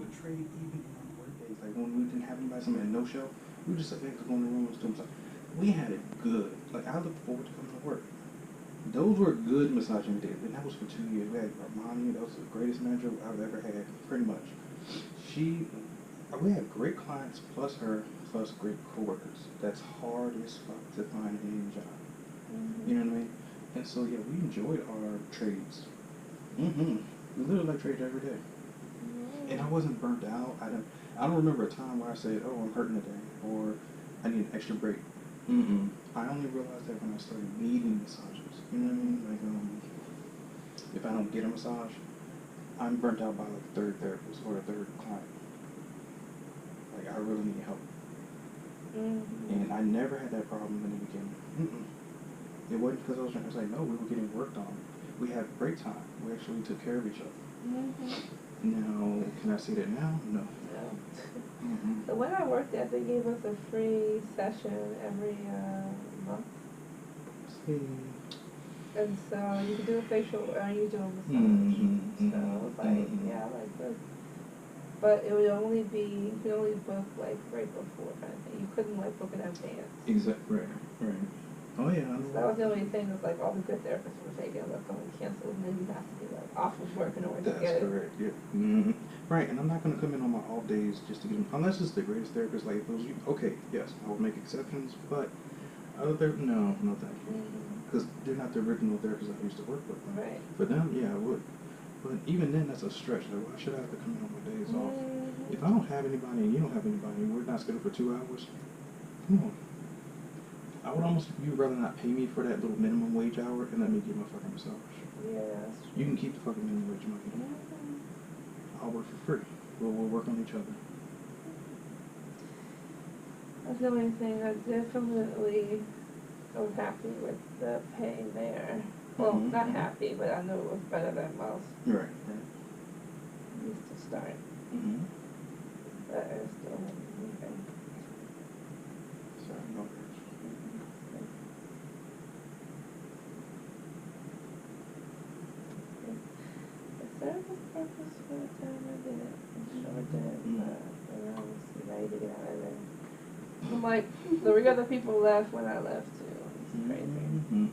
would trade even on work days. Like when we didn't have anybody, somebody had no show, we would just like, hey, go in the room and do something. We had it good. Like I looked forward to coming to work. Those were good massaging days, and that was for 2 years. We had Armani, that was the greatest manager I've ever had, pretty much. We had great clients, plus her, plus great coworkers. That's hard as fuck to find in any job. You know what I mean? And so, yeah, we enjoyed our trades. We literally like trades every day. And I wasn't burnt out. I don't remember a time where I said, oh, I'm hurting today, or I need an extra break. I only realized that when I started needing massages. You know what I mean? Like, if I don't get a massage, I'm burnt out by like a third therapist or a third client. Like, I really need help. And I never had that problem in the beginning. It wasn't because I was like, no, we were getting worked on. We had great time. We actually took care of each other. Now, can I say that now? No. So when I worked there, they gave us a free session every month. And so you could do a facial or you do a massage. So it was like, yeah, I like this. But it would only be, you could only book like right before kind of thing. You couldn't like book in advance. Exactly. Right. Oh yeah, I know. So that was the only thing that's like all the good therapists were taking, but someone canceled and then you have to be like off of work in order to get it. That's correct, yeah. Right, and I'm not going to come in on my off days just to get them, unless it's the greatest therapist, like those, okay, yes, I will make exceptions, but other therapists, no thank you. Because they're not the original therapists I used to work with. Right. For them, yeah, I would. But even then, that's a stretch. Like, why should I have to come in on my days off? If I don't have anybody and you don't have anybody and we're not scheduled for 2 hours, come on. I would almost, you'd rather not pay me for that little minimum wage hour and let me get my fucking massage. Yeah. You can keep the fucking minimum wage money. I'll work for free. We'll work on each other. That's the only thing. I definitely was happy with the pay there. Well, not happy, but I know it was better than most. Right. Used to start. But I still okay. Sorry, no. The service purpose for the time I did it. I'm sure it did, but I was ready to get out of there. I'm like, the other people left when I left too. It's crazy.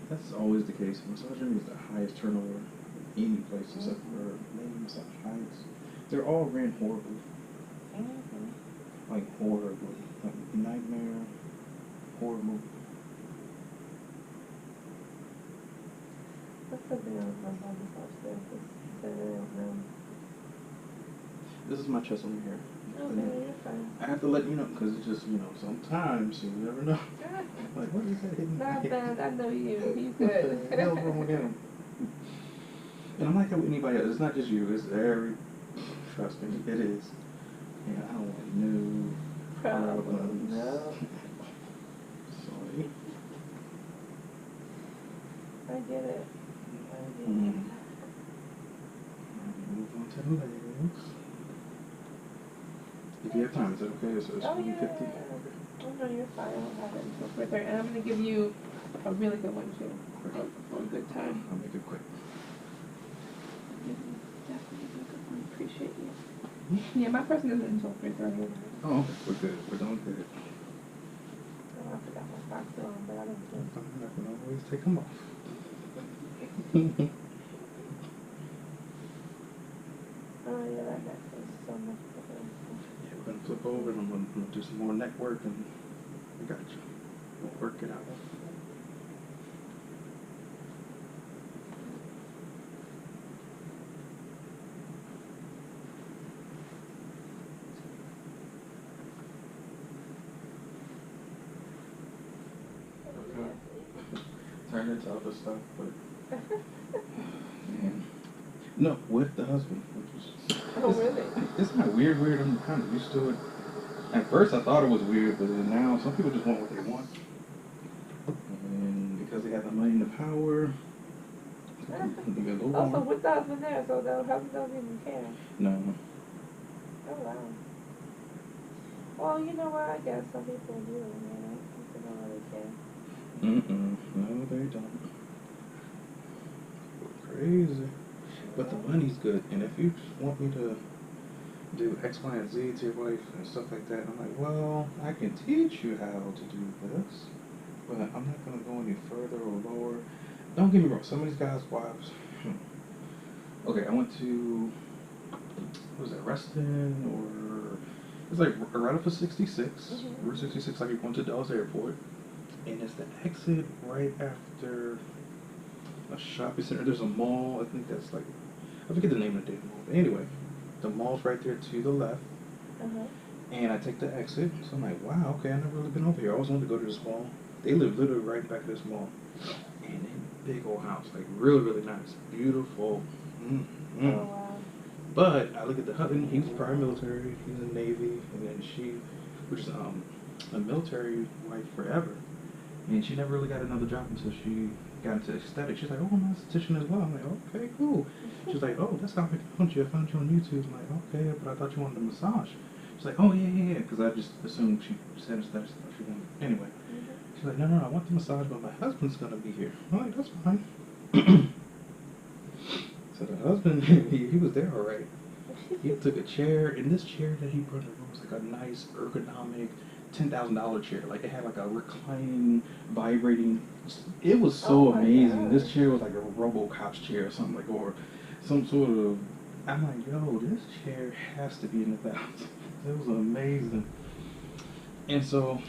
That's always the case. Massaging is the highest turnover any place except for maybe massage heights. They're all ran horribly. Like horribly. Like nightmare, horrible. What's something else about massage therapist? I don't know. This is my chest over here. Okay, you're fine. I have to let you know because it's just, sometimes you never know. Like, what is that hitting? Not bad. I know you. You good. What the hell's wrong with him? And I'm like that with anybody else. It's not just you. It's trust me, it is. Yeah, I don't want no problems. No. Sorry. I get it. Move on to the legs. If you have time, is that okay? So it's 50? Oh, no, you're fine. I don't have it until 4:30. And I'm going to give you a really good one, too, for a good time. I'll make it quick. Definitely a good one. Appreciate you. Yeah, my person isn't until 3:30. Oh, okay. We're good. We're doing good. Oh, I forgot my socks on, but I don't care. I can always take them off. Oh, yeah, that neck is so much better. Yeah, we're going to flip over and I'm going to do some more neck work and we got you. We'll work it out. Turn into other stuff, but no, with the husband. Oh, really? It's not weird. I'm kind of used to it. At first, I thought it was weird, but then now some people just want what they want, and because they have the money and the power, they get a little Also, more. with the husband there, so the husband doesn't even care. No. Oh, wow. Well, you know what? I guess some people do. People don't really care. No, they don't. Crazy. But the money's good, and if you just want me to do X, Y, and Z to your wife and stuff like that. And I'm like, well, I can teach you how to do this, but I'm not going to go any further or lower. Don't get me wrong, some of these guys' wives, okay, I went to, what was that, Reston, or, it's like right off of 66, Route 66, like you're going to Dallas Airport, and it's the exit right after a shopping center. There's a mall, I think that's like, I forget the name of the damn mall, but anyway, the mall's right there to the left, and I take the exit, so I'm like, wow, okay, I've never really been over here. I always wanted to go to this mall. They live literally right back of this mall, and a big old house, like really, really nice, beautiful. Oh, wow. But I look at the husband, he's prior military, he's in the Navy, and then she, which is a military wife forever, and she never really got another job until she got into aesthetics. She's like, oh, I'm an esthetician as well. I'm like, okay, cool. She's like, oh, that's how I found you. I found you on YouTube. I'm like, okay, but I thought you wanted a massage. She's like, oh, yeah, because I just assumed she said aesthetics. I thought she wanted. Anyway, she's like, no, I want the massage, but my husband's going to be here. I'm like, that's fine. So the husband, he was there all right. He took a chair, and this chair that he brought in the room was like a nice ergonomic $10,000 chair. Like it had like a reclining, vibrating. It was so amazing. This chair was like a RoboCop's chair or something, like, or some sort of. I'm like, yo, this chair has to be in the thousand. It was amazing. And so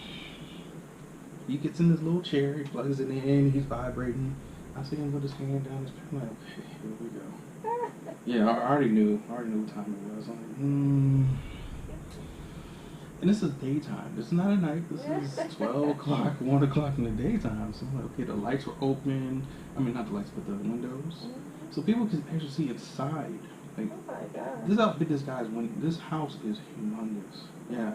he gets in this little chair, he plugs it in, he's vibrating. I see him put his hand down his pen. I'm like, okay, here we go. Yeah, I already knew what time it was. I'm like, And this is daytime. This is not at night. This is 12 o'clock, 1 o'clock in the daytime. So I'm like, okay, the lights were open. I mean, not the lights, but the windows. So people can actually see inside. Like, oh my God. This is how big this guy's window. This house is humongous. Yeah.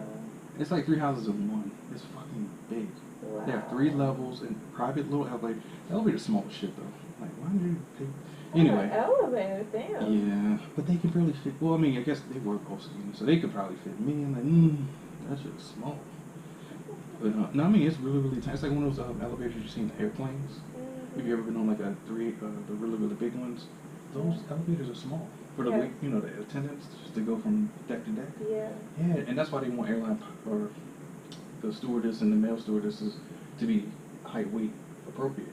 It's like 3 houses in one. It's fucking big. Wow. They have 3 levels and private little elevator. The elevator's small as shit though. Like, why do you pay? Anyway. Elevator, damn. Yeah, but they can barely fit. Well, I mean, I guess they work OCD, so they could probably fit me. I'm like, that's just small. But no, I mean, it's really, really tight. It's like one of those elevators you see in the airplanes. Have you ever been on like a the really, really big ones? Those elevators are small for the the attendants just to go from deck to deck. Yeah. Yeah, and that's why they want airline or the stewardess and the male stewardesses to be height weight appropriate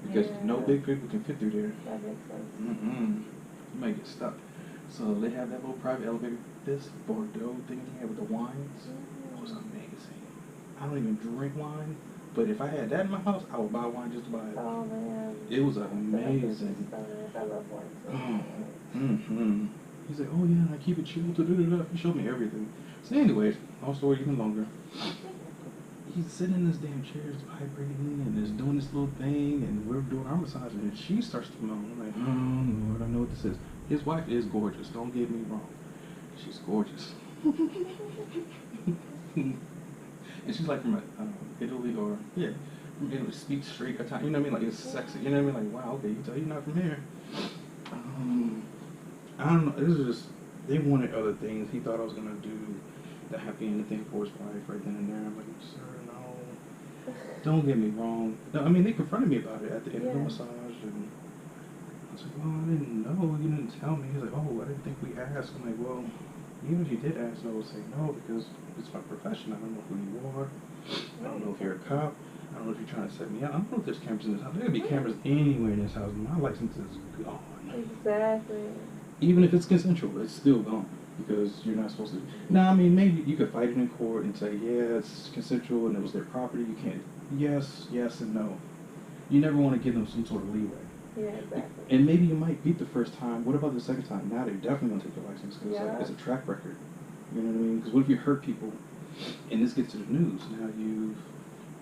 because no big people can fit through there. That makes sense. You might get stuck. So they have that little private elevator. This Bordeaux thing they had with the wines was amazing. I don't even drink wine, but if I had that in my house, I would buy wine just to buy it. Oh man. It was amazing. I love wine too. He's like, oh yeah, I keep it chill. He showed me everything. So anyways, long story even longer. He's sitting in this damn chair, it's vibrating, and is doing this little thing, and we're doing our massage, and she starts to moan. I'm like, oh Lord, I know what this is. His wife is gorgeous, don't get me wrong. She's gorgeous. And she's like from Italy, or, from Italy, speaks straight Italian, you know what I mean? Like, it's sexy, you know what I mean? Like, wow, okay, you can tell you're not from here. I don't know, it was just, they wanted other things. He thought I was going to do the happy ending thing for his wife right then and there. I'm like, sir, no. Don't get me wrong. No, I mean, they confronted me about it at the end of the massage, and I was like, well, I didn't know. You didn't tell me. He's like, oh, I didn't think we asked. I'm like, well, even if you did ask, I would say no, because it's my profession. I don't know who you are. I don't know if you're a cop. I don't know if you're trying to set me up. I don't know if there's cameras in this house. There could be cameras anywhere in this house. My license is gone. Exactly. Even if it's consensual, it's still gone. Because you're not supposed to. Now, I mean, maybe you could fight it in court and say, yeah, it's consensual and it was their property. You can't. Yes, and no. You never want to give them some sort of leeway. Yeah, exactly. And maybe you might beat the first time. What about the second time? Now they're definitely going to take your license because it's a track record. You know what I mean? Because what if you hurt people and this gets to the news? Now you've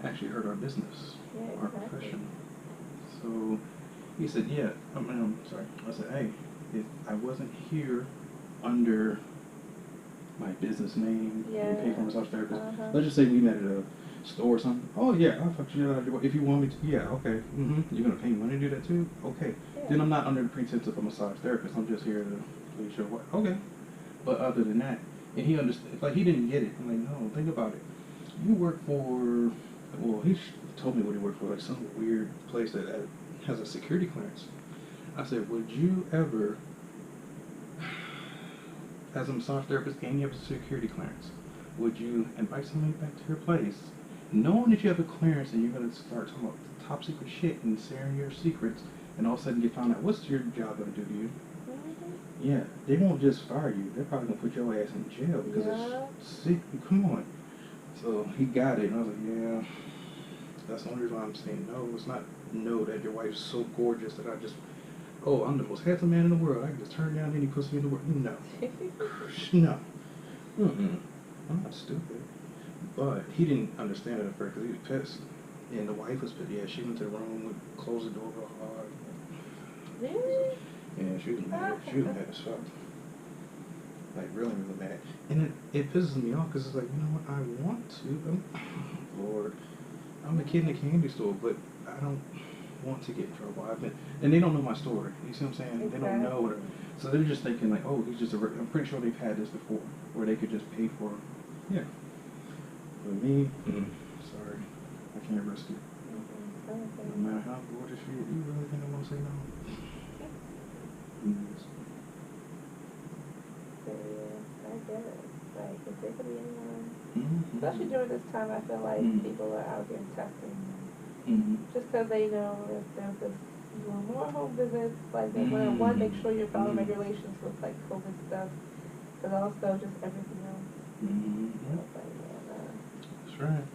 actually hurt our business, our profession. So he said, yeah, I'm sorry. I said, hey, if I wasn't here under my business name and pay for massage therapist. Let's just say we met at a store or something. Oh yeah, I'll fuck you up. If you want me to, yeah, okay. You're gonna pay me money to do that too? Okay. Then I'm not under the pretense of a massage therapist. I'm just here to please your work. Okay. But other than that, and he understood. Like he didn't get it. I'm like, no, think about it. You work for. Well, he told me what he worked for, like some weird place that has a security clearance. I said, would you ever as a massage therapist and you have a security clearance, would you invite somebody back to your place, knowing that you have a clearance and you're going to start talking about top secret shit and sharing your secrets, and all of a sudden you find out, what's your job going to do to you? Yeah, they won't just fire you. They're probably going to put your ass in jail because it's sick. Come on. So he got it, and I was like, yeah, that's the only reason why I'm saying no. It's not no that your wife's so gorgeous that I just, oh, I'm the most handsome man in the world. I can just turn down any pussy in the world. No. No. I'm not stupid. But he didn't understand it at first because he was pissed. And the wife was pissed. Yeah, she went to the room, closed the door real hard. Really? Yeah, she was mad. She was mad as fuck. Like, really, really mad. And it pisses me off because it's like, you know what, I want to. Lord, I'm a kid in a candy store, but I don't want to get in trouble. And they don't know my story. You see what I'm saying? Exactly. They don't know it. So they're just thinking like, oh, he's just I'm pretty sure they've had this before, where they could just pay for it. Yeah. But me, sorry, I can't risk it. No matter how gorgeous she is, you really think I'm gonna say no? So yeah, I get it. Like, if there could be anyone, especially during this time, I feel like people are out here testing. Just because they know if there's this, more home visits, like they want to, one, make sure you're following regulations with like COVID stuff, but also just everything else. So it's like, yeah, That's right.